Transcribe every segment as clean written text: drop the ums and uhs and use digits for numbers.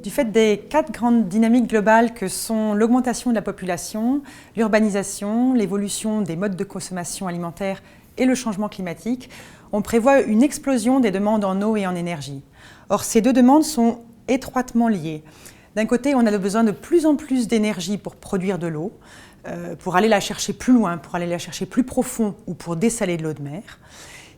Du fait des 4 grandes dynamiques globales que sont l'augmentation de la population, l'urbanisation, l'évolution des modes de consommation alimentaire et le changement climatique, on prévoit une explosion des demandes en eau et en énergie. Or, ces deux demandes sont étroitement liées. D'un côté, on a besoin de plus en plus d'énergie pour produire de l'eau, pour aller la chercher plus loin, pour aller la chercher plus profond ou pour dessaler de l'eau de mer.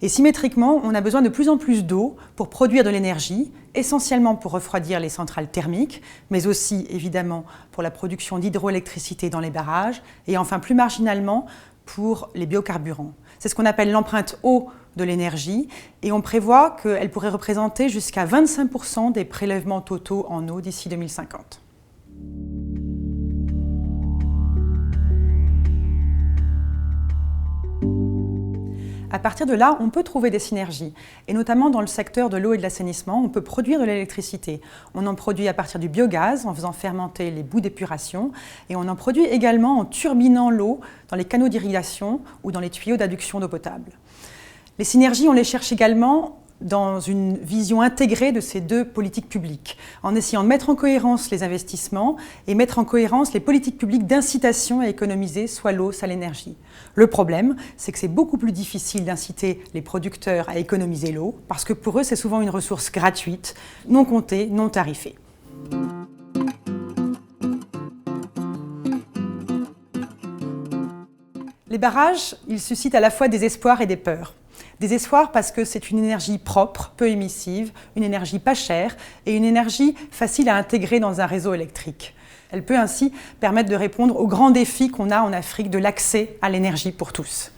Et symétriquement, on a besoin de plus en plus d'eau pour produire de l'énergie, essentiellement pour refroidir les centrales thermiques, mais aussi évidemment pour la production d'hydroélectricité dans les barrages, et enfin plus marginalement pour les biocarburants. C'est ce qu'on appelle l'empreinte eau de l'énergie, et on prévoit qu'elle pourrait représenter jusqu'à 25% des prélèvements totaux en eau d'ici 2050. À partir de là, on peut trouver des synergies, et notamment dans le secteur de l'eau et de l'assainissement, on peut produire de l'électricité. On en produit à partir du biogaz, en faisant fermenter les boues d'épuration, et on en produit également en turbinant l'eau dans les canaux d'irrigation ou dans les tuyaux d'adduction d'eau potable. Les synergies, on les cherche également dans une vision intégrée de ces deux politiques publiques, en essayant de mettre en cohérence les investissements et mettre en cohérence les politiques publiques d'incitation à économiser soit l'eau, soit l'énergie. Le problème, c'est que c'est beaucoup plus difficile d'inciter les producteurs à économiser l'eau, parce que pour eux, c'est souvent une ressource gratuite, non comptée, non tarifée. Les barrages, ils suscitent à la fois des espoirs et des peurs. Des espoirs parce que c'est une énergie propre, peu émissive, une énergie pas chère et une énergie facile à intégrer dans un réseau électrique. Elle peut ainsi permettre de répondre aux grands défis qu'on a en Afrique de l'accès à l'énergie pour tous.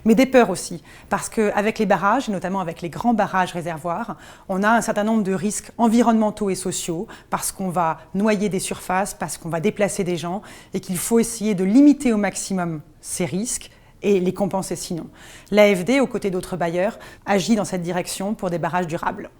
Mais des peurs aussi, parce qu'avec les barrages, et notamment avec les grands barrages réservoirs, on a un certain nombre de risques environnementaux et sociaux, parce qu'on va noyer des surfaces, parce qu'on va déplacer des gens, et qu'il faut essayer de limiter au maximum ces risques et les compenser sinon. L'AFD, aux côtés d'autres bailleurs, agit dans cette direction pour des barrages durables.